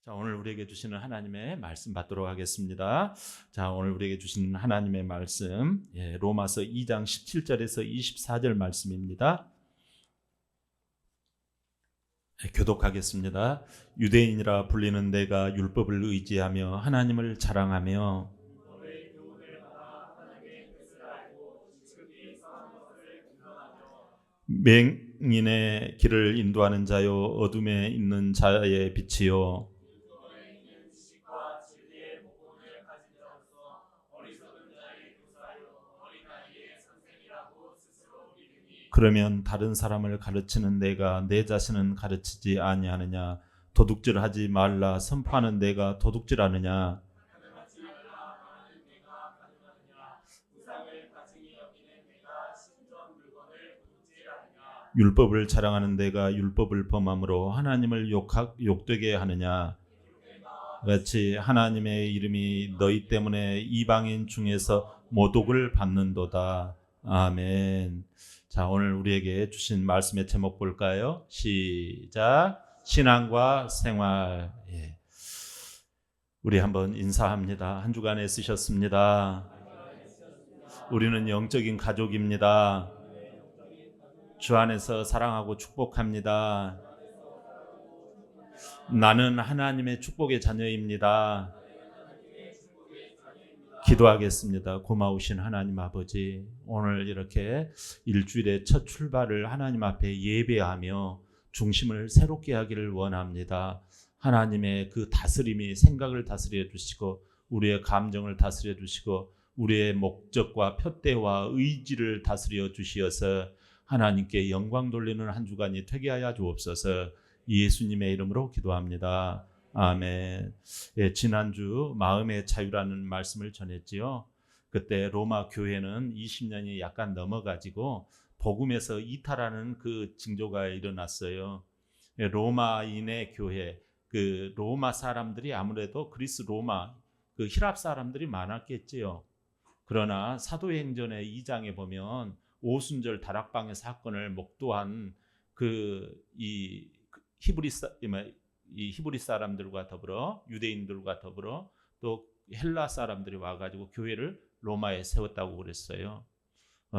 자, 오늘 우리에게 주시는 하나님의 말씀 받도록 하겠습니다. 자, 오늘 우리에게 주시는 하나님의 말씀, 로마서 2장 17절에서 24절 말씀입니다. 교독하겠습니다. 유대인이라 불리는 내가 율법을 의지하며 하나님을 자랑하며 맹인의 길을 인도하는 자요 어둠에 있는 자의 빛이요 그러면 다른 사람을 가르치는 내가 내 자신은 가르치지 아니하느냐? 도둑질하지 말라 선포하는 내가 도둑질하느냐? 율법을 자랑하는 내가 율법을 범함으로 하나님을 욕되게 하느냐? 같이 하나님의 이름이 너희 때문에 이방인 중에서 모독을 받는도다. 아멘. 자, 오늘 우리에게 주신 말씀의 제목 볼까요? 시작. 신앙과 생활. 우리 한번 인사합니다. 한 주간 애쓰셨습니다. 우리는 영적인 가족입니다. 주 안에서 사랑하고 축복합니다. 나는 하나님의 축복의 자녀입니다. 기도하겠습니다. 고마우신 하나님 아버지, 오늘 이렇게 일주일의 첫 출발을 하나님 앞에 예배하며 중심을 새롭게 하기를 원합니다. 하나님의 그 다스림이 생각을 다스려 주시고 우리의 감정을 다스려 주시고 우리의 목적과 표대와 의지를 다스려 주시어서 하나님께 영광 돌리는 한 주간이 되게 하여 주옵소서. 예수님의 이름으로 기도합니다. 아멘. 지난주 마음의 자유라는 말씀을 전했지요. 그때 로마 교회는 20년이 약간 넘어가지고 복음에서 이탈하는 그 징조가 일어났어요. 로마인의 교회, 그 로마 사람들이 아무래도 그리스 로마, 그 히랍 사람들이 많았겠지요. 그러나 사도행전의 2장에 보면 오순절 다락방의 사건을 목도한 이 히브리 사람들과 더불어 유대인들과 더불어 또 헬라 사람들이 와가지고 교회를 로마에 세웠다고 그랬어요.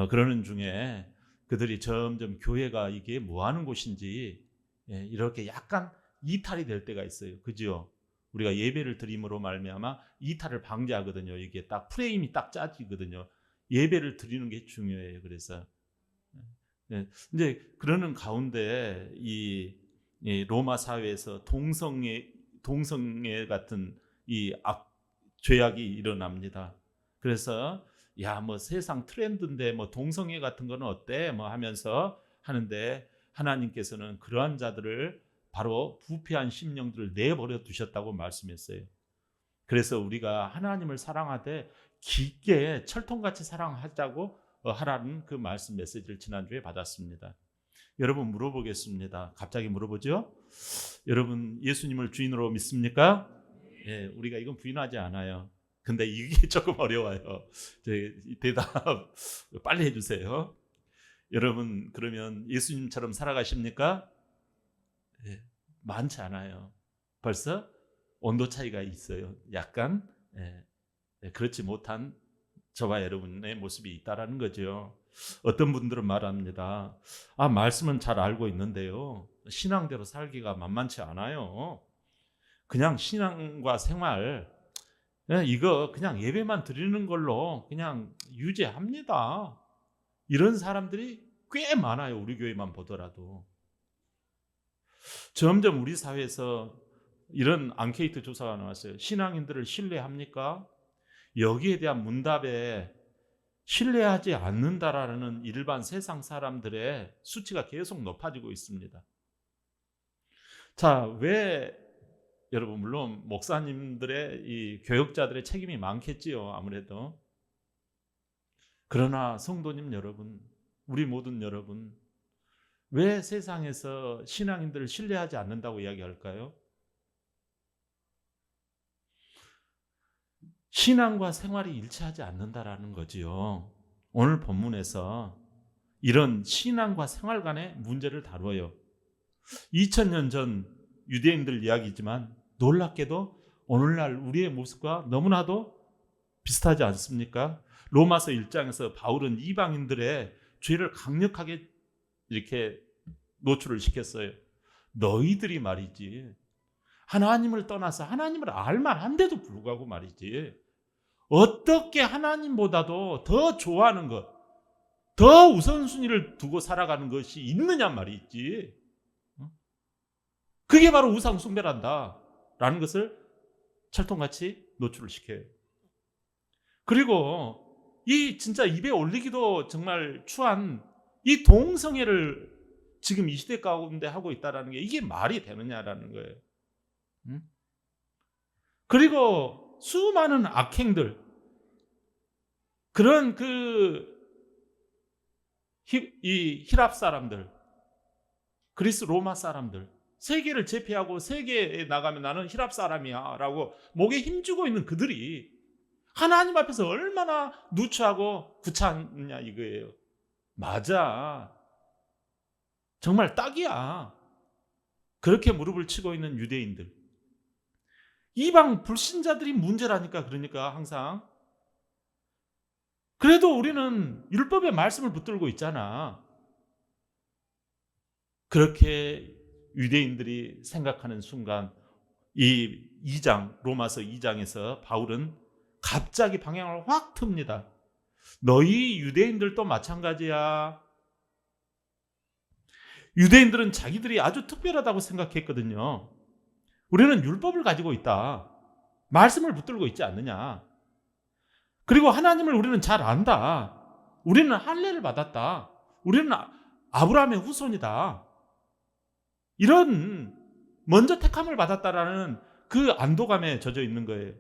그러는 중에 그들이 점점 교회가 이게 뭐 하는 곳인지 이렇게 약간 이탈이 될 때가 있어요. 그죠? 우리가 예배를 드림으로 말미암아 이탈을 방지하거든요. 이게 딱 프레임이 딱 짜지거든요. 예배를 드리는 게 중요해요. 그래서 이제 그러는 가운데 이 로마 사회에서 동성애 같은 이 죄악이 일어납니다. 그래서 뭐 세상 트렌드인데 뭐 동성애 같은 거는 어때? 뭐 하면서 하는데 하나님께서는 그러한 자들을 바로 부패한 심령들을 내버려 두셨다고 말씀했어요. 그래서 우리가 하나님을 사랑하되 깊게 철통같이 사랑하자고 하라는 그 말씀 메시지를 지난주에 받았습니다. 여러분 물어보겠습니다. 갑자기 물어보죠? 여러분 예수님을 주인으로 믿습니까? 우리가 이건 부인하지 않아요. 근데 이게 조금 어려워요. 대답 빨리 해주세요. 여러분 그러면 예수님처럼 살아가십니까? 많지 않아요. 벌써 온도 차이가 있어요. 약간 그렇지 못한 저와 여러분의 모습이 있다라는 거죠. 어떤 분들은 말합니다. 말씀은 잘 알고 있는데요. 신앙대로 살기가 만만치 않아요. 그냥 신앙과 생활 이거 그냥 예배만 드리는 걸로 그냥 유지합니다. 이런 사람들이 꽤 많아요. 우리 교회만 보더라도. 점점 우리 사회에서 이런 앙케이트 조사가 나왔어요. 신앙인들을 신뢰합니까? 여기에 대한 문답에 신뢰하지 않는다라는 일반 세상 사람들의 수치가 계속 높아지고 있습니다. 자, 왜 여러분 물론 목사님들의 이 교역자들의 책임이 많겠지요. 아무래도. 그러나 성도님 여러분, 우리 모든 여러분, 왜 세상에서 신앙인들을 신뢰하지 않는다고 이야기할까요? 신앙과 생활이 일치하지 않는다라는 거지요. 오늘 본문에서 이런 신앙과 생활 간의 문제를 다루어요. 2000년 전 유대인들 이야기지만 놀랍게도 오늘날 우리의 모습과 너무나도 비슷하지 않습니까? 로마서 1장에서 바울은 이방인들의 죄를 강력하게 이렇게 노출을 시켰어요. 너희들이 말이지, 하나님을 떠나서 하나님을 알만한데도 불구하고 말이지, 어떻게 하나님보다도 더 좋아하는 것, 더 우선순위를 두고 살아가는 것이 있느냐 말이지. 그게 바로 우상 숭배란다 라는 것을 철통같이 노출을 시켜요. 그리고 이 진짜 입에 올리기도 정말 추한 이 동성애를 지금 이 시대 가운데 하고 있다는 게 이게 말이 되느냐라는 거예요. 그리고 수많은 악행들, 그런 이 히랍 사람들, 그리스 로마 사람들, 세계를 제패하고 세계에 나가면 나는 히랍 사람이야 라고 목에 힘주고 있는 그들이 하나님 앞에서 얼마나 누추하고 구차하냐 이거예요. 맞아, 정말 딱이야. 그렇게 무릎을 치고 있는 유대인들, 이방 불신자들이 문제라니까. 그러니까 항상 그래도 우리는 율법의 말씀을 붙들고 있잖아. 그렇게 유대인들이 생각하는 순간 이 2장, 로마서 2장에서 바울은 갑자기 방향을 확 틉니다. 너희 유대인들도 마찬가지야. 유대인들은 자기들이 아주 특별하다고 생각했거든요. 우리는 율법을 가지고 있다, 말씀을 붙들고 있지 않느냐. 그리고 하나님을 우리는 잘 안다. 우리는 할례를 받았다. 우리는 아브라함의 후손이다. 이런 먼저 택함을 받았다라는 그 안도감에 젖어 있는 거예요.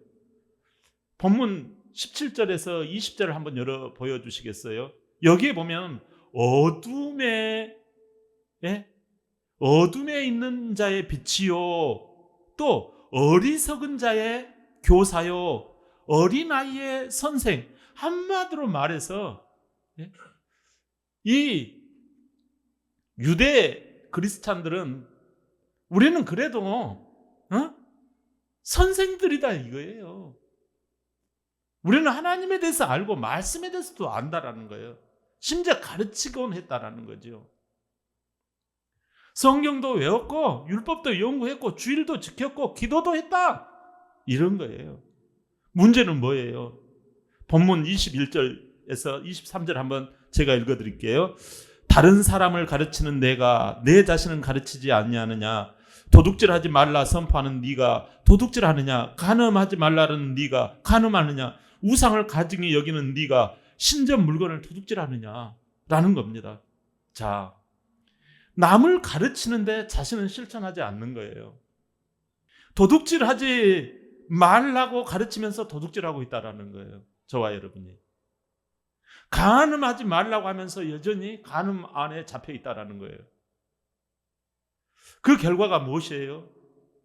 본문 17절에서 20절을 한번 열어 보여주시겠어요? 여기에 보면 어둠에 있는 자의 빛이요, 또 어리석은 자의 교사요, 어린아이의 선생. 한마디로 말해서 이 유대 그리스찬들은 우리는 그래도 선생들이다 이거예요. 우리는 하나님에 대해서 알고 말씀에 대해서도 안다라는 거예요. 심지어 가르치곤 했다라는 거죠. 성경도 외웠고 율법도 연구했고 주일도 지켰고 기도도 했다, 이런 거예요. 문제는 뭐예요? 본문 21절에서 23절 한번 제가 읽어드릴게요. 다른 사람을 가르치는 내가 내 자신은 가르치지 아니하느냐? 도둑질하지 말라 선포하는 네가 도둑질하느냐? 간음하지 말라는 네가 간음하느냐? 우상을 가증히 여기는 네가 신전 물건을 도둑질하느냐? 라는 겁니다. 자, 남을 가르치는데 자신은 실천하지 않는 거예요. 도둑질하지 말라고 가르치면서 도둑질하고 있다라는 거예요. 저와 여러분이. 간음하지 말라고 하면서 여전히 간음 안에 잡혀 있다라는 거예요. 그 결과가 무엇이에요?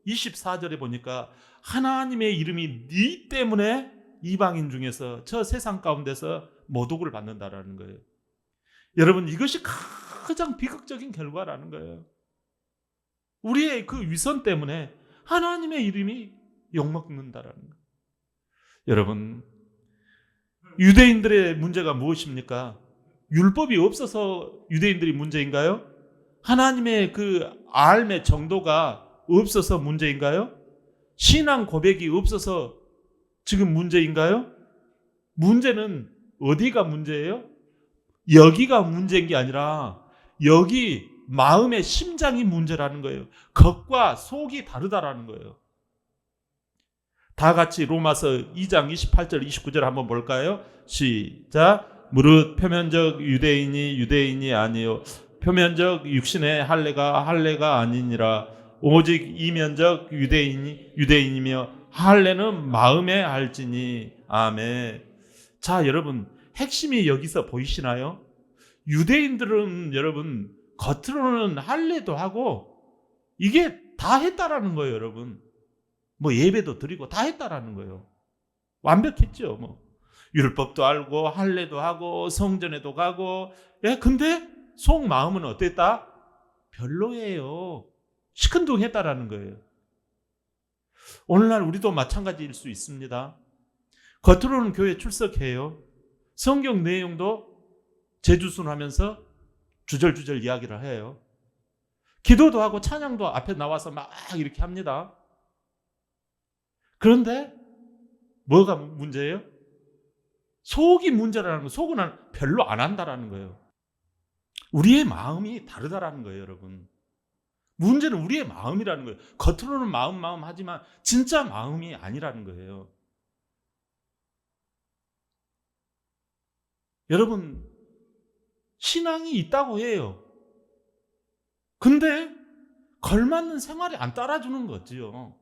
24절에 보니까 하나님의 이름이 네 때문에 이방인 중에서 저 세상 가운데서 모독을 받는다라는 거예요. 여러분, 이것이 가장 비극적인 결과라는 거예요. 우리의 그 위선 때문에 하나님의 이름이 욕먹는다라는 거예요. 여러분, 유대인들의 문제가 무엇입니까? 율법이 없어서 유대인들이 문제인가요? 하나님의 그 알의 정도가 없어서 문제인가요? 신앙 고백이 없어서 지금 문제인가요? 문제는 어디가 문제예요? 여기가 문제인 게 아니라 여기 마음의 심장이 문제라는 거예요. 겉과 속이 다르다라는 거예요. 다 같이 로마서 2장 28절 29절 한번 볼까요? 시작. 무릇 표면적 유대인이 아니요 표면적 육신의 할례가 아니니라. 오직 이면적 유대인이며 할례는 마음에 할지니. 아멘. 자, 여러분, 핵심이 여기서 보이시나요? 유대인들은 여러분 겉으로는 할례도 하고 이게 다 했다라는 거예요. 여러분, 뭐 예배도 드리고 다 했다라는 거예요. 완벽했죠. 뭐 율법도 알고 할례도 하고 성전에도 가고. 근데 속 마음은 어땠다? 별로예요. 시큰둥했다라는 거예요. 오늘날 우리도 마찬가지일 수 있습니다. 겉으로는 교회 출석해요. 성경 내용도 재주순하면서 주절주절 이야기를 해요. 기도도 하고 찬양도 앞에 나와서 막 이렇게 합니다. 그런데 뭐가 문제예요? 속이 문제라는 거예요. 속은 별로 안 한다라는 거예요. 우리의 마음이 다르다라는 거예요, 여러분. 문제는 우리의 마음이라는 거예요. 겉으로는 마음 하지만 진짜 마음이 아니라는 거예요. 여러분, 신앙이 있다고 해요. 근데 걸맞는 생활이 안 따라주는 거지요.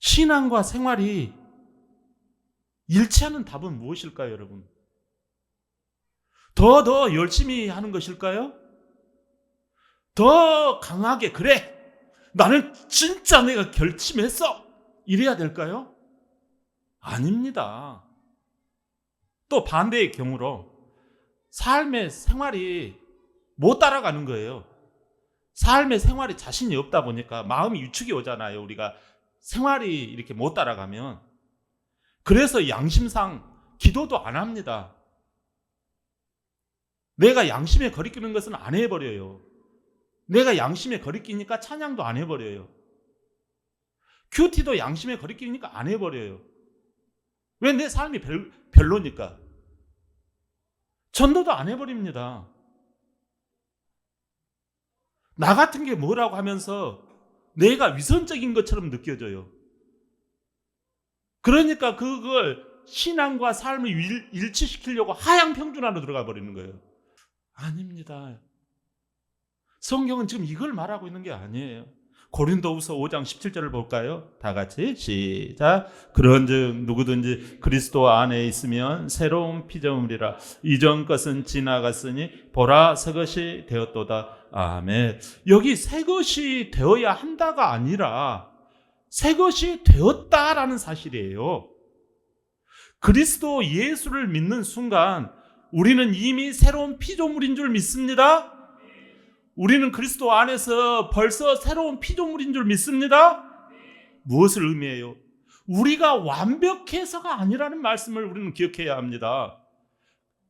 신앙과 생활이 일치하는 답은 무엇일까요, 여러분? 더 열심히 하는 것일까요? 더 강하게, 그래, 나는 진짜 내가 결심했어, 이래야 될까요? 아닙니다. 또 반대의 경우로 삶의 생활이 못 따라가는 거예요. 삶의 생활이 자신이 없다 보니까 마음이 위축이 오잖아요. 우리가 생활이 이렇게 못 따라가면. 그래서 양심상 기도도 안 합니다. 내가 양심에 거리끼는 것은 안 해버려요. 내가 양심에 거리끼니까 찬양도 안 해버려요. 큐티도 양심에 거리끼니까 안 해버려요. 왜? 내 삶이 별로니까. 전도도 안 해버립니다. 나 같은 게 뭐라고 하면서 내가 위선적인 것처럼 느껴져요. 그러니까 그걸 신앙과 삶을 일치시키려고 하향평준화로 들어가 버리는 거예요. 아닙니다. 성경은 지금 이걸 말하고 있는 게 아니에요. 고린도후서 5장 17절을 볼까요? 다 같이 시작. 그런즉 누구든지 그리스도 안에 있으면 새로운 피조물이라. 이전 것은 지나갔으니 보라 새 것이 되었도다. 아멘. 여기 새 것이 되어야 한다가 아니라 새 것이 되었다라는 사실이에요. 그리스도 예수를 믿는 순간 우리는 이미 새로운 피조물인 줄 믿습니다. 우리는 그리스도 안에서 벌써 새로운 피조물인 줄 믿습니다. 무엇을 의미해요? 우리가 완벽해서가 아니라는 말씀을 우리는 기억해야 합니다.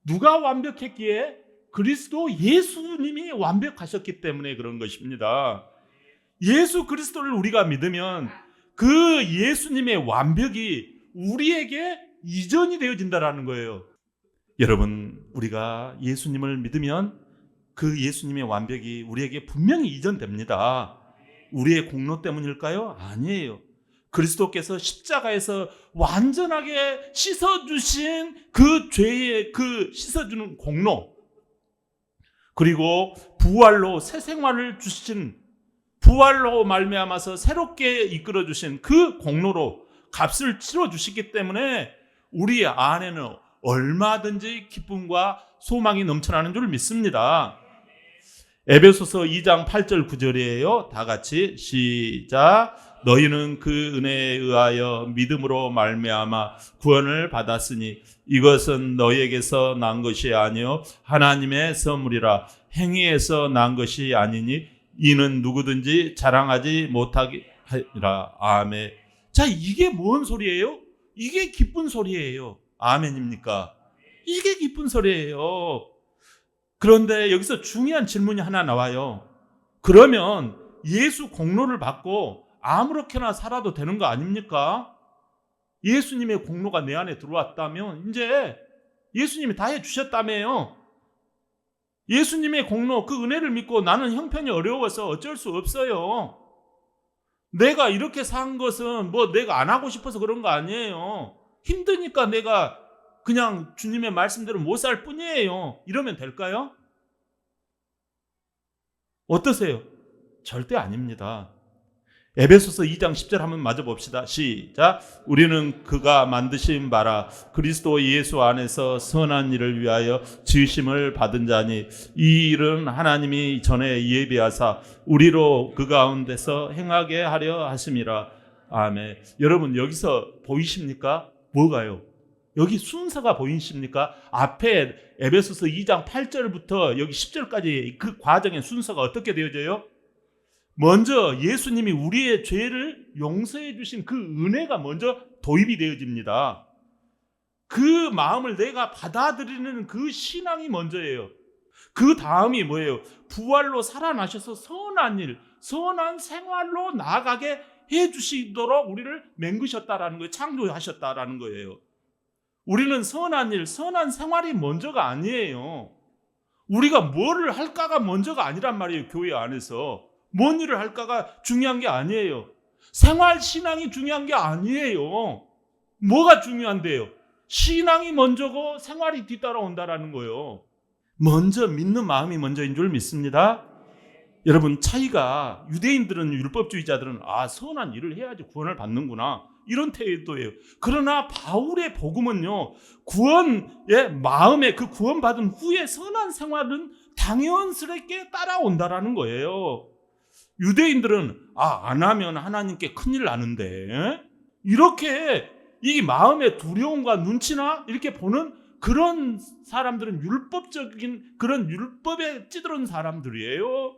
누가 완벽했기에? 그리스도 예수님이 완벽하셨기 때문에 그런 것입니다. 예수 그리스도를 우리가 믿으면 그 예수님의 완벽이 우리에게 이전이 되어진다는 거예요. 여러분, 우리가 예수님을 믿으면 그 예수님의 완벽이 우리에게 분명히 이전됩니다. 우리의 공로 때문일까요? 아니에요. 그리스도께서 십자가에서 완전하게 씻어주신 그 죄의 그 씻어주는 공로, 그리고 부활로 새 생활을 주신, 부활로 말미암아서 새롭게 이끌어주신 그 공로로 값을 치러주시기 때문에 우리 안에는 얼마든지 기쁨과 소망이 넘쳐나는 줄 믿습니다. 에베소서 2장 8절 9절이에요. 다 같이 시작. 너희는 그 은혜에 의하여 믿음으로 말미암아 구원을 받았으니 이것은 너희에게서 난 것이 아니요 하나님의 선물이라. 행위에서 난 것이 아니니 이는 누구든지 자랑하지 못하게 하리라. 아멘. 자, 이게 뭔 소리예요? 이게 기쁜 소리예요. 아멘입니까? 이게 기쁜 소리예요. 그런데 여기서 중요한 질문이 하나 나와요. 그러면 예수 공로를 받고 아무렇게나 살아도 되는 거 아닙니까? 예수님의 공로가 내 안에 들어왔다면 이제 예수님이 다 해주셨다며요. 예수님의 공로, 그 은혜를 믿고 나는 형편이 어려워서 어쩔 수 없어요. 내가 이렇게 산 것은 뭐 내가 안 하고 싶어서 그런 거 아니에요. 힘드니까 내가 그냥 주님의 말씀대로 못 살 뿐이에요. 이러면 될까요? 어떠세요? 절대 아닙니다. 에베소서 2장 10절 한번 마저 봅시다. 시작. 우리는 그가 만드신 바라 그리스도 예수 안에서 선한 일을 위하여 지으심을 받은 자니 이 일은 하나님이 전에 예비하사 우리로 그 가운데서 행하게 하려 하심이라. 아멘. 여러분, 여기서 보이십니까? 뭐가요? 여기 순서가 보이십니까? 앞에 에베소서 2장 8절부터 여기 10절까지 그 과정의 순서가 어떻게 되어져요? 먼저 예수님이 우리의 죄를 용서해 주신 그 은혜가 먼저 도입이 되어집니다. 그 마음을 내가 받아들이는 그 신앙이 먼저예요. 그 다음이 뭐예요? 부활로 살아나셔서 선한 일, 선한 생활로 나아가게 해주시도록 우리를 맹그셨다라는 거예요. 창조하셨다라는 거예요. 우리는 선한 일, 선한 생활이 먼저가 아니에요. 우리가 뭐를 할까가 먼저가 아니란 말이에요. 교회 안에서 뭔 일을 할까가 중요한 게 아니에요. 생활 신앙이 중요한 게 아니에요. 뭐가 중요한데요? 신앙이 먼저고 생활이 뒤따라온다라는 거예요. 먼저 믿는 마음이 먼저인 줄 믿습니다. 여러분, 차이가 유대인들은, 율법주의자들은 선한 일을 해야지 구원을 받는구나, 이런 태도예요. 그러나 바울의 복음은요, 구원의 마음에, 그 구원받은 후에 선한 생활은 당연스럽게 따라온다라는 거예요. 유대인들은 안 하면 하나님께 큰일 나는데, 이렇게 이 마음의 두려움과 눈치나 이렇게 보는 그런 사람들은 율법적인 그런 율법에 찌들은 사람들이에요.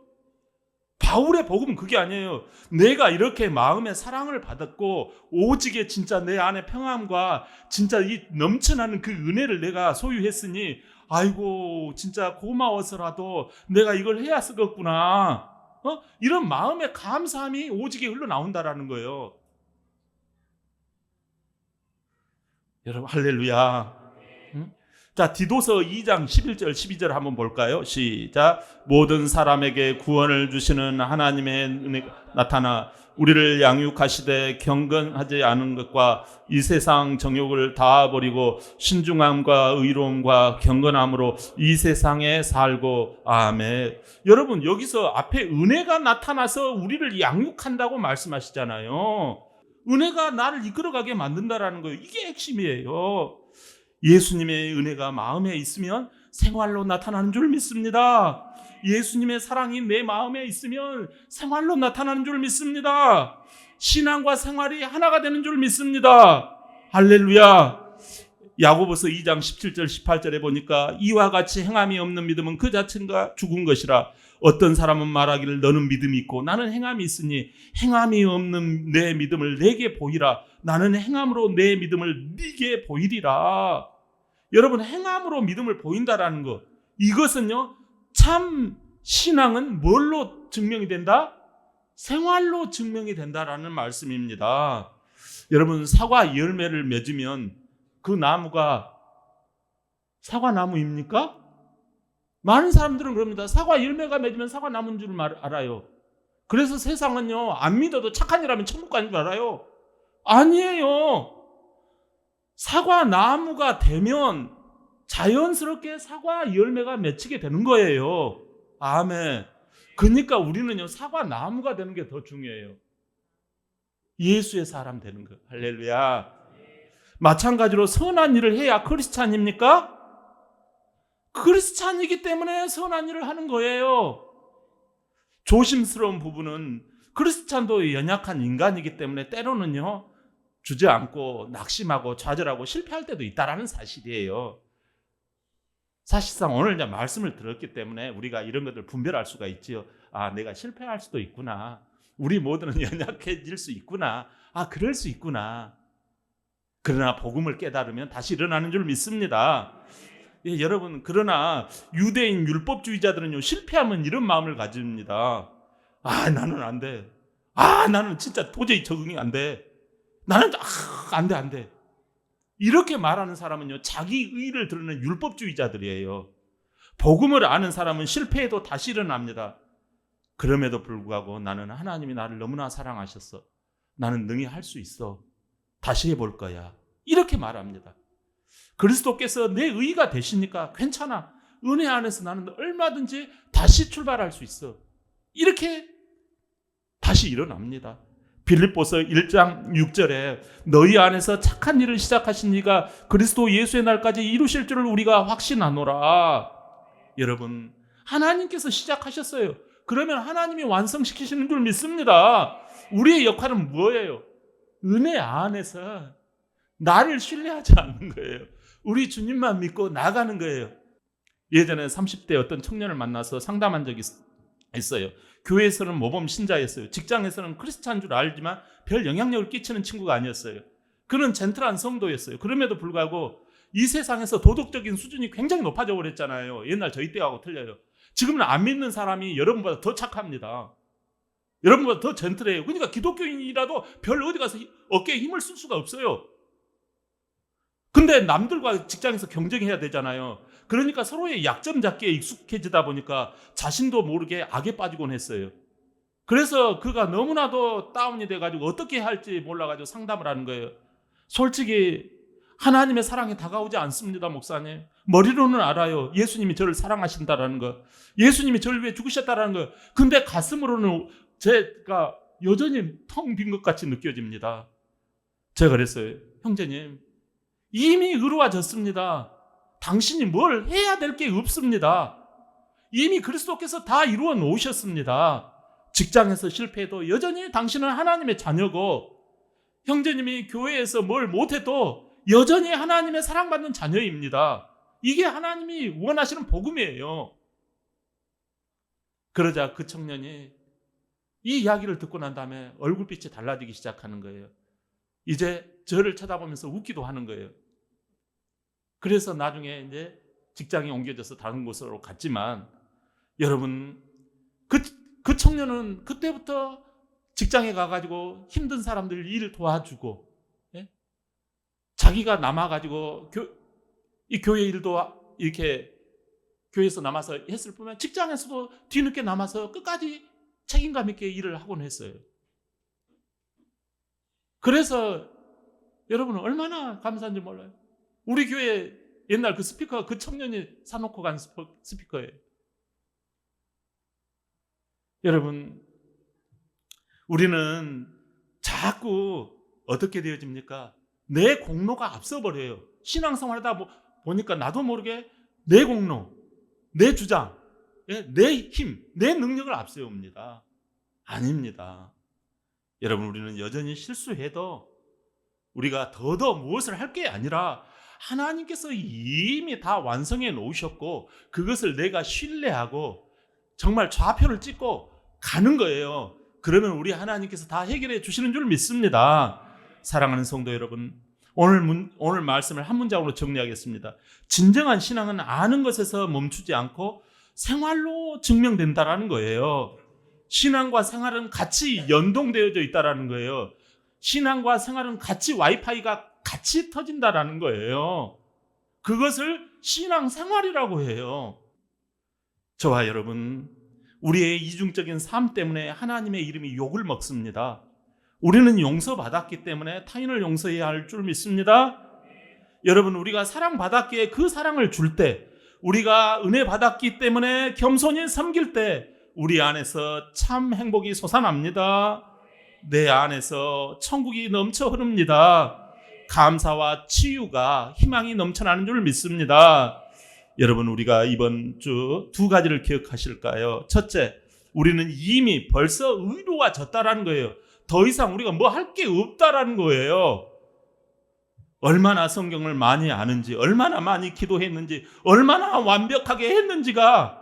바울의 복음은 그게 아니에요. 내가 이렇게 마음의 사랑을 받았고 오직에 진짜 내 안에 평안과 진짜 이 넘쳐나는 그 은혜를 내가 소유했으니 아이고 진짜 고마워서라도 내가 이걸 해야 쓰겠구나, 이런 마음의 감사함이 오직에 흘러나온다라는 거예요. 여러분, 할렐루야. 자, 디도서 2장 11절 12절 한번 볼까요? 시작. 모든 사람에게 구원을 주시는 하나님의 은혜가 나타나 우리를 양육하시되 경건하지 않은 것과 이 세상 정욕을 다 버리고 신중함과 의로움과 경건함으로 이 세상에 살고. 아멘. 여러분, 여기서 앞에 은혜가 나타나서 우리를 양육한다고 말씀하시잖아요. 은혜가 나를 이끌어가게 만든다라는 거예요. 이게 핵심이에요. 예수님의 은혜가 마음에 있으면 생활로 나타나는 줄 믿습니다. 예수님의 사랑이 내 마음에 있으면 생활로 나타나는 줄 믿습니다. 신앙과 생활이 하나가 되는 줄 믿습니다. 할렐루야. 야고보서 2장 17절 18절에 보니까 이와 같이 행함이 없는 믿음은 그 자체가 죽은 것이라. 어떤 사람은 말하기를 너는 믿음이 있고 나는 행함이 있으니 행함이 없는 내 믿음을 내게 보이라. 나는 행함으로 내 믿음을 네게 보이리라. 여러분, 행함으로 믿음을 보인다라는 것, 이것은요, 참 신앙은 뭘로 증명이 된다? 생활로 증명이 된다라는 말씀입니다. 여러분, 사과 열매를 맺으면 그 나무가 사과나무입니까? 많은 사람들은 그럽니다. 사과 열매가 맺으면 사과나무인 줄 알아요. 그래서 세상은요, 안 믿어도 착한 일 하면 천국 가는 줄 알아요. 아니에요. 사과나무가 되면 자연스럽게 사과 열매가 맺히게 되는 거예요. 아멘. 그러니까 우리는요, 사과나무가 되는 게 더 중요해요. 예수의 사람 되는 거. 할렐루야. 마찬가지로 선한 일을 해야 크리스찬입니까? 크리스찬이기 때문에 선한 일을 하는 거예요. 조심스러운 부분은 크리스찬도 연약한 인간이기 때문에 때로는요, 주저앉고 낙심하고 좌절하고 실패할 때도 있다라는 사실이에요. 사실상 오늘 이제 말씀을 들었기 때문에 우리가 이런 것들 분별할 수가 있지요. 내가 실패할 수도 있구나. 우리 모두는 연약해질 수 있구나. 그럴 수 있구나. 그러나 복음을 깨달으면 다시 일어나는 줄 믿습니다. 예, 여러분, 그러나 유대인 율법주의자들은요, 실패하면 이런 마음을 가집니다. 나는 안 돼. 나는 진짜 도저히 적응이 안 돼. 나는 안 돼. 이렇게 말하는 사람은요, 자기 의를 드러내는 율법주의자들이에요. 복음을 아는 사람은 실패해도 다시 일어납니다. 그럼에도 불구하고 나는 하나님이 나를 너무나 사랑하셨어. 나는 능히 할 수 있어. 다시 해볼 거야. 이렇게 말합니다. 그리스도께서 내 의가 되시니까 괜찮아. 은혜 안에서 나는 얼마든지 다시 출발할 수 있어. 이렇게 다시 일어납니다. 빌립보서 1장 6절에 너희 안에서 착한 일을 시작하신 이가 그리스도 예수의 날까지 이루실 줄을 우리가 확신하노라. 여러분, 하나님께서 시작하셨어요. 그러면 하나님이 완성시키시는 줄 믿습니다. 우리의 역할은 뭐예요? 은혜 안에서 나를 신뢰하지 않는 거예요. 우리 주님만 믿고 나가는 거예요. 예전에 30대 어떤 청년을 만나서 상담한 적이 있어요. 교회에서는 모범 신자였어요. 직장에서는 크리스찬 줄 알지만 별 영향력을 끼치는 친구가 아니었어요. 그는 젠틀한 성도였어요. 그럼에도 불구하고 이 세상에서 도덕적인 수준이 굉장히 높아져 버렸잖아요. 옛날 저희 때하고 틀려요. 지금은 안 믿는 사람이 여러분보다 더 착합니다. 여러분보다 더 젠틀해요. 그러니까 기독교인이라도 별 어디 가서 어깨에 힘을 쓸 수가 없어요. 근데 남들과 직장에서 경쟁해야 되잖아요. 그러니까 서로의 약점 잡기에 익숙해지다 보니까 자신도 모르게 악에 빠지곤 했어요. 그래서 그가 너무나도 다운이 돼가지고 어떻게 할지 몰라가지고 상담을 하는 거예요. 솔직히 하나님의 사랑이 다가오지 않습니다, 목사님. 머리로는 알아요. 예수님이 저를 사랑하신다라는 거. 예수님이 저를 위해 죽으셨다라는 거. 근데 가슴으로는 제가 여전히 텅 빈 것 같이 느껴집니다. 제가 그랬어요. 형제님, 이미 의로워졌습니다. 당신이 뭘 해야 될 게 없습니다. 이미 그리스도께서 다 이루어 놓으셨습니다. 직장에서 실패해도 여전히 당신은 하나님의 자녀고, 형제님이 교회에서 뭘 못해도 여전히 하나님의 사랑받는 자녀입니다. 이게 하나님이 원하시는 복음이에요. 그러자 그 청년이 이 이야기를 듣고 난 다음에 얼굴빛이 달라지기 시작하는 거예요. 이제 저를 쳐다보면서 웃기도 하는 거예요. 그래서 나중에 이제 직장이 옮겨져서 다른 곳으로 갔지만, 여러분, 그 청년은 그때부터 직장에 가가지고 힘든 사람들 일을 도와주고, 예? 자기가 남아가지고 이 교회 일도 이렇게 교회에서 남아서 했을 뿐만 직장에서도 뒤늦게 남아서 끝까지 책임감 있게 일을 하곤 했어요. 그래서 여러분은 얼마나 감사한지 몰라요. 우리 교회 옛날 그 스피커, 그 청년이 사놓고 간 스피커예요. 여러분, 우리는 자꾸 어떻게 되어집니까? 내 공로가 앞서버려요. 신앙생활 하다 보니까 나도 모르게 내 공로, 내 주장, 내 힘, 내 능력을 앞세웁니다. 아닙니다. 여러분, 우리는 여전히 실수해도 우리가 더더 무엇을 할 게 아니라 하나님께서 이미 다 완성해 놓으셨고 그것을 내가 신뢰하고 정말 좌표를 찍고 가는 거예요. 그러면 우리 하나님께서 다 해결해 주시는 줄 믿습니다. 사랑하는 성도 여러분, 오늘 말씀을 한 문장으로 정리하겠습니다. 진정한 신앙은 아는 것에서 멈추지 않고 생활로 증명된다라는 거예요. 신앙과 생활은 같이 연동되어져 있다라는 거예요. 신앙과 생활은 같이 와이파이가 같이 터진다라는 거예요. 그것을 신앙생활이라고 해요. 저와 여러분, 우리의 이중적인 삶 때문에 하나님의 이름이 욕을 먹습니다. 우리는 용서받았기 때문에 타인을 용서해야 할 줄 믿습니다. 여러분, 우리가 사랑받았기에 그 사랑을 줄 때, 우리가 은혜 받았기 때문에 겸손히 섬길 때 우리 안에서 참 행복이 솟아납니다. 내 안에서 천국이 넘쳐 흐릅니다. 감사와 치유가 희망이 넘쳐나는 줄 믿습니다. 여러분, 우리가 이번 주 두 가지를 기억하실까요? 첫째, 우리는 이미 벌써 의로워졌다라는 거예요. 더 이상 우리가 뭐 할 게 없다라는 거예요. 얼마나 성경을 많이 아는지, 얼마나 많이 기도했는지, 얼마나 완벽하게 했는지가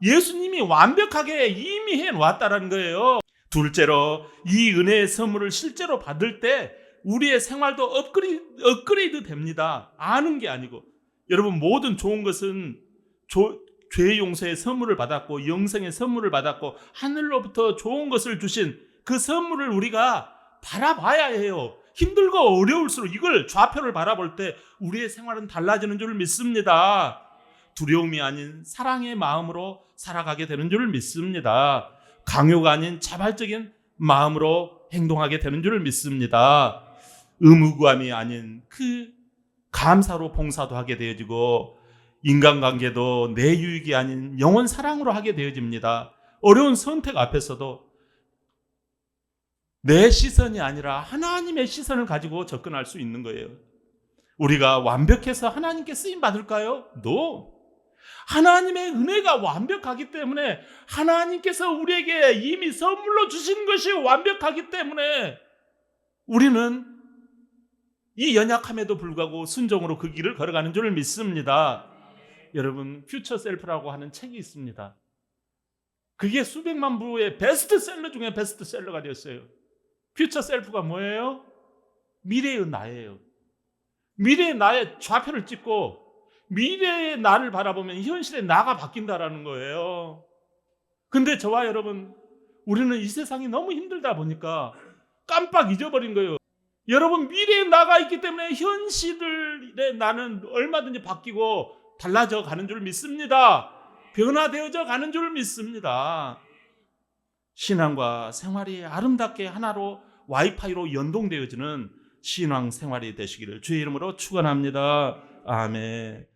예수님이 완벽하게 이미 해놓았다라는 거예요. 둘째로, 이 은혜의 선물을 실제로 받을 때 우리의 생활도 업그레이드 됩니다. 아는 게 아니고. 여러분, 모든 좋은 것은 죄 용서의 선물을 받았고 영생의 선물을 받았고 하늘로부터 좋은 것을 주신 그 선물을 우리가 바라봐야 해요. 힘들고 어려울수록 이걸 좌표를 바라볼 때 우리의 생활은 달라지는 줄 믿습니다. 두려움이 아닌 사랑의 마음으로 살아가게 되는 줄 믿습니다. 강요가 아닌 자발적인 마음으로 행동하게 되는 줄 믿습니다. 의무감이 아닌 그 감사로 봉사도 하게 되어지고 인간관계도 내 유익이 아닌 영원 사랑으로 하게 되어집니다. 어려운 선택 앞에서도 내 시선이 아니라 하나님의 시선을 가지고 접근할 수 있는 거예요. 우리가 완벽해서 하나님께 쓰임 받을까요? No. 하나님의 은혜가 완벽하기 때문에, 하나님께서 우리에게 이미 선물로 주신 것이 완벽하기 때문에 우리는 이 연약함에도 불구하고 순종으로 그 길을 걸어가는 줄 믿습니다. 여러분, 퓨처 셀프라고 하는 책이 있습니다. 그게 수백만 부의 베스트셀러 중에 베스트셀러가 되었어요. 퓨처 셀프가 뭐예요? 미래의 나예요. 미래의 나의 좌표를 찍고 미래의 나를 바라보면 현실의 나가 바뀐다라는 거예요. 근데 저와 여러분, 우리는 이 세상이 너무 힘들다 보니까 깜빡 잊어버린 거예요. 여러분, 미래의 나가 있기 때문에 현실의 나는 얼마든지 바뀌고 달라져 가는 줄 믿습니다. 변화되어져 가는 줄 믿습니다. 신앙과 생활이 아름답게 하나로 와이파이로 연동되어지는 신앙 생활이 되시기를 주의 이름으로 축원합니다. 아멘.